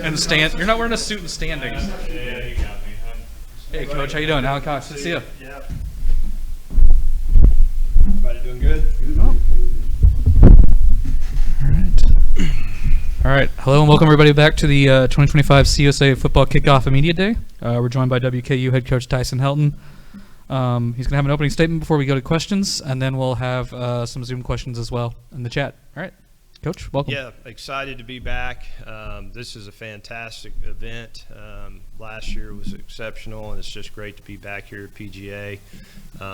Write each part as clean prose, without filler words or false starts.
And the stand. You're not wearing a suit and standings. Yeah, you got me. Hey, Coach, how you doing? Alan Cox, good to see you. Yeah. Everybody doing good? All right. Hello and welcome everybody back to the 2025 CUSA Football Kickoff Immediate Day. We're joined by WKU head coach Tyson Helton. He's going to have an opening statement before we go to questions, and then we'll have some Zoom questions as well in the chat. All right. Coach, welcome. Yeah, excited to be back. This is a fantastic event. Last year was exceptional, and it's just great to be back here at PGA.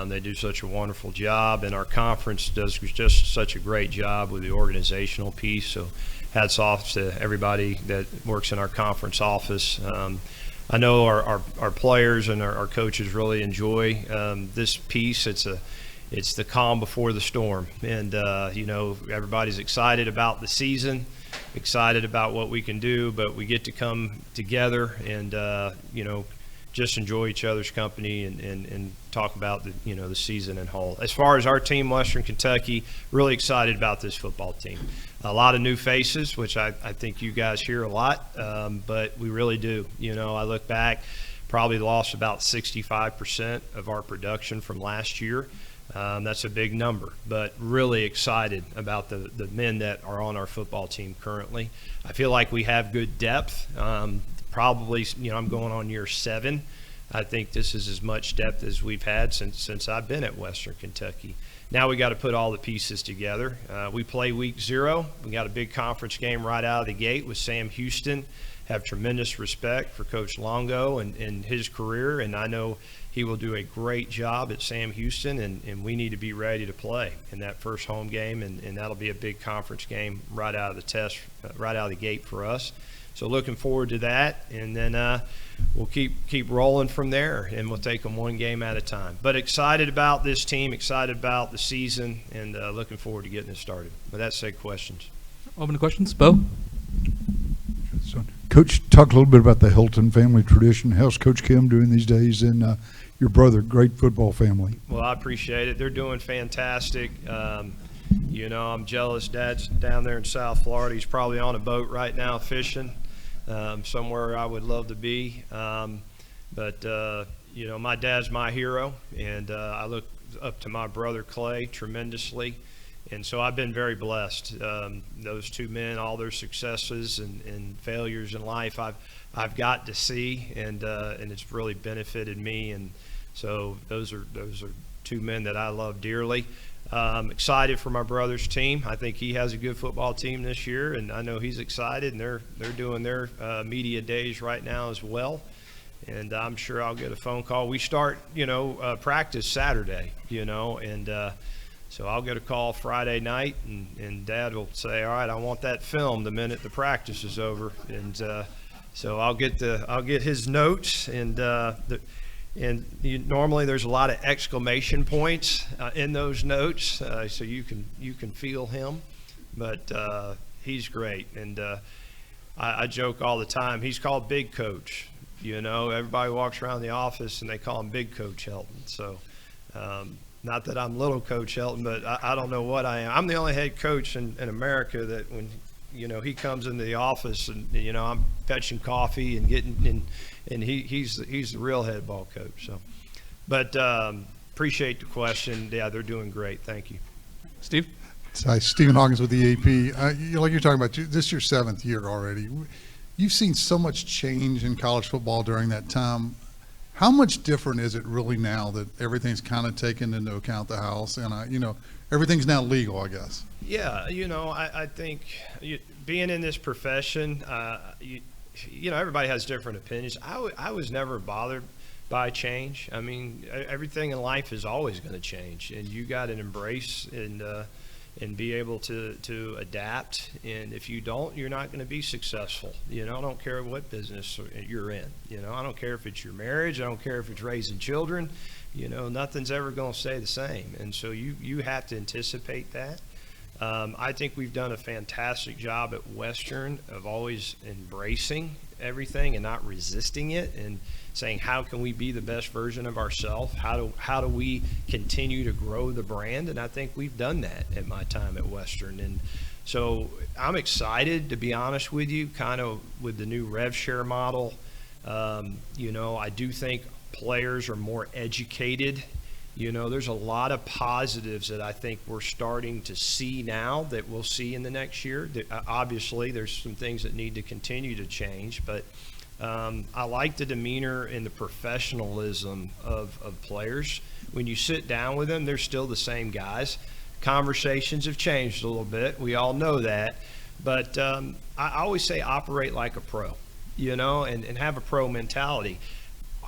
They do such a wonderful job, and our conference does just such a great job with the organizational piece. So hats off to everybody that works in our conference office. I know our players and our coaches really enjoy this piece. It's the calm before the storm, and everybody's excited about the season, excited about what we can do, but we get to come together and just enjoy each other's company and talk about the season in whole. As far as our team, Western Kentucky, really excited about this football team. A lot of new faces, which I think you guys hear a lot, but we really do. I look back, probably lost about 65% of our production from last year. That's a big number, but really excited about the men that are on our football team currently. I feel like we have good depth. Probably, I'm going on year 7. I think this is as much depth as we've had since I've been at Western Kentucky. Now we got to put all the pieces together. We play week 0. We got a big conference game right out of the gate with Sam Houston. Have tremendous respect for Coach Longo and his career, and I know he will do a great job at Sam Houston, and we need to be ready to play in that first home game, and that'll be a big conference game right out of the gate for us. So looking forward to that, and then we'll keep rolling from there, and we'll take them one game at a time. But excited about this team, excited about the season, and looking forward to getting it started. With that said, questions. Open to questions. Bo? Coach, talk a little bit about the Hilton family tradition. How's Coach Kim doing these days, and your brother, great football family? Well, I appreciate it. They're doing fantastic. I'm jealous. Dad's down there in South Florida. He's probably on a boat right now fishing somewhere I would love to be. But my dad's my hero, and I look up to my brother Clay tremendously. And so I've been very blessed. Those two men, all their successes and failures in life, I've got to see, and it's really benefited me. And so those are two men that I love dearly. Excited for my brother's team. I think he has a good football team this year, and I know he's excited. And they're doing their media days right now as well. And I'm sure I'll get a phone call. We start, practice Saturday, and. So I'll get a call Friday night, and Dad will say, "All right, I want that film the minute the practice is over." And so I'll get his notes, and normally there's a lot of exclamation points in those notes, so you can feel him. But he's great, and I joke all the time. He's called Big Coach. Everybody walks around the office and they call him Big Coach Helton. So. Not that I'm little Coach Helton, but I don't know what I am. I'm the only head coach in America that when, he comes into the office and, I'm fetching coffee and getting and he's the real head ball coach. So, but appreciate the question. Yeah, they're doing great. Thank you. Steve? Hi, Stephen Hawkins with the AP. Like you're talking about, this is your 7th year already. You've seen so much change in college football during that time. How much different is it really now that everything's kind of taken into account the house and, everything's now legal, I guess? Yeah, I think being in this profession, everybody has different opinions. I was never bothered by change. I mean, everything in life is always going to change, and you got to embrace and be able to adapt. And if you don't, you're not going to be successful. I don't care what business you're in. I don't care if it's your marriage. I don't care if it's raising children. Nothing's ever going to stay the same. And so you have to anticipate that. I think we've done a fantastic job at Western of always embracing everything and not resisting it, and saying, how can we be the best version of ourselves? How do we continue to grow the brand? And I think we've done that at my time at Western. And So I'm excited, to be honest with you, kind of with the new rev share model. I do think players are more educated. There's a lot of positives that I think we're starting to see now that we'll see in the next year. Obviously, there's some things that need to continue to change, but I like the demeanor and the professionalism of players. When you sit down with them, they're still the same guys. Conversations have changed a little bit. We all know that. But I always say operate like a pro, and have a pro mentality.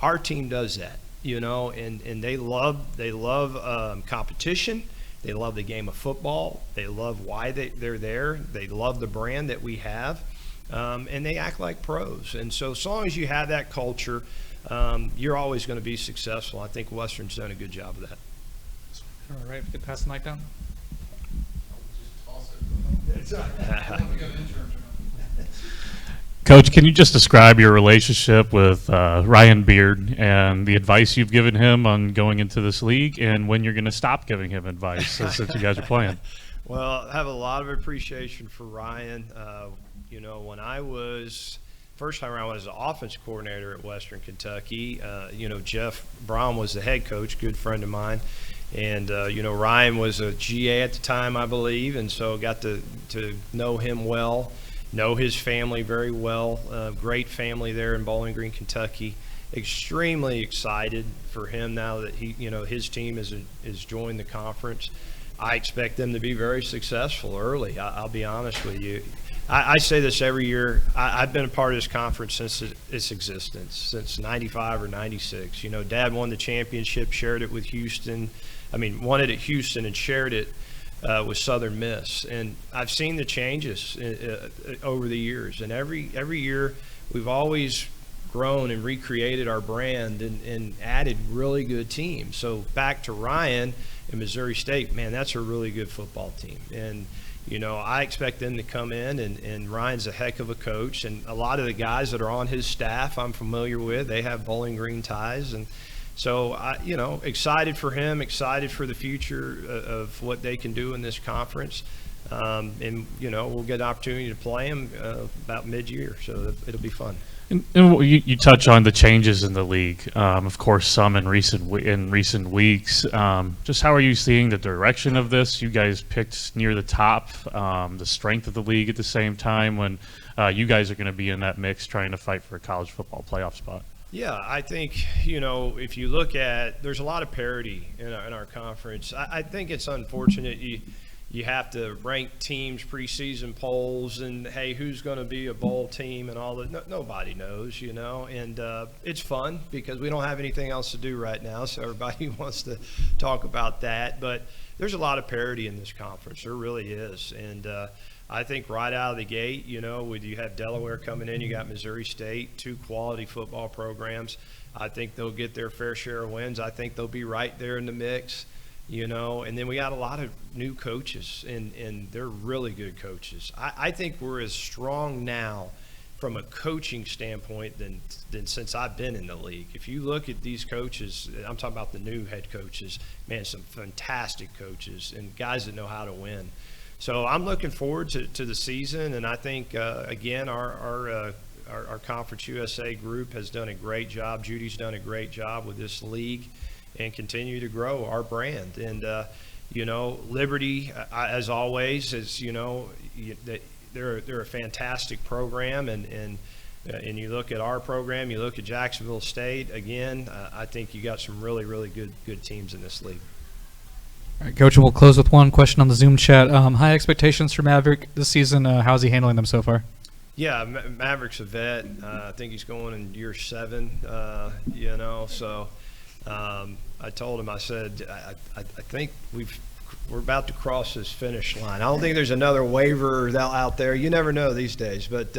Our team does that, and they love competition. They love the game of football. They love why they're there. They love the brand that we have. And they act like pros. And so as long as you have that culture, you're always going to be successful. I think Western's done a good job of that. All right, if you could pass the mic down. Coach, can you just describe your relationship with Ryan Beard and the advice you've given him on going into this league, and when you're going to stop giving him advice since you guys are playing? Well, I have a lot of appreciation for Ryan. When I was first time around, I was the offense coordinator at Western Kentucky. Jeff Brown was the head coach, good friend of mine. And, Ryan was a GA at the time, I believe, and so got to know him well, know his family very well. Great family there in Bowling Green, Kentucky. Extremely excited for him now that his team has joined the conference. I expect them to be very successful early. I'll be honest with you. I say this every year. I've been a part of this conference since its existence, since 95 or 96. Dad won the championship, shared it with Houston. Won it at Houston and shared it with Southern Miss. And I've seen the changes over the years. And every year we've always grown and recreated our brand and added really good teams. So back to Ryan and Missouri State, man, that's a really good football team. And I expect them to come in, and Ryan's a heck of a coach. And a lot of the guys that are on his staff I'm familiar with, they have Bowling Green ties. And so, excited for him, excited for the future of what they can do in this conference. We'll get an opportunity to play him about mid-year, so it'll be fun. And you touch on the changes in the league, of course, some in recent weeks. Just how are you seeing the direction of this? You guys picked near the top, the strength of the league at the same time when you guys are going to be in that mix trying to fight for a college football playoff spot. Yeah, I think, if you look at, there's a lot of parity in our conference. I think it's unfortunate you have to rank teams preseason polls and, hey, who's going to be a bowl team and all that. Nobody knows, and it's fun because we don't have anything else to do right now, so everybody wants to talk about that. But there's a lot of parity in this conference. There really is. And I think right out of the gate, when you have Delaware coming in, you got Missouri State, two quality football programs. I think they'll get their fair share of wins. I think they'll be right there in the mix, and then we got a lot of new coaches, and they're really good coaches. I think we're as strong now from a coaching standpoint than since I've been in the league. If you look at these coaches, I'm talking about the new head coaches, man, some fantastic coaches and guys that know how to win. So I'm looking forward to the season, and I think, again, our Conference USA group has done a great job. Judy's done a great job with this league and continue to grow our brand. And, Liberty, as always, is, they're a fantastic program, and you look at our program, you look at Jacksonville State, again, I think you got some really, really good teams in this league. All right, Coach, we'll close with one question on the Zoom chat. High expectations for Maverick this season. How's he handling them so far? Yeah, Maverick's a vet. I think he's going in year 7, so I told him, I said, I think we're about to cross this finish line. I don't think there's another waiver out there. You never know these days, but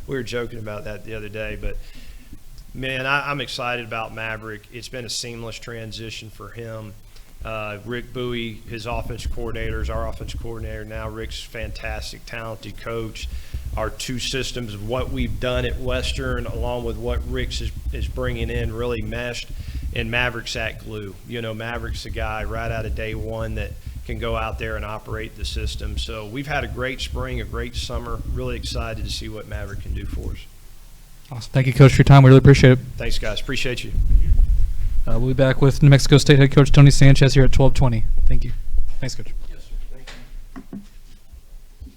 we were joking about that the other day. But, man, I'm excited about Maverick. It's been a seamless transition for him. Rick Bowie, his offense coordinator, is our offense coordinator now. Rick's fantastic, talented coach. Our two systems of what we've done at Western along with what Rick's is bringing in really meshed, and Maverick's that glue. Maverick's a guy right out of day one that can go out there and operate the system. So we've had a great spring, a great summer. Really excited to see what Maverick can do for us. Awesome. Thank you, Coach, for your time. We really appreciate it. Thanks, guys. Appreciate you. We'll be back with New Mexico State head coach Tony Sanchez here at 12:20. Thank you. Thanks, Coach.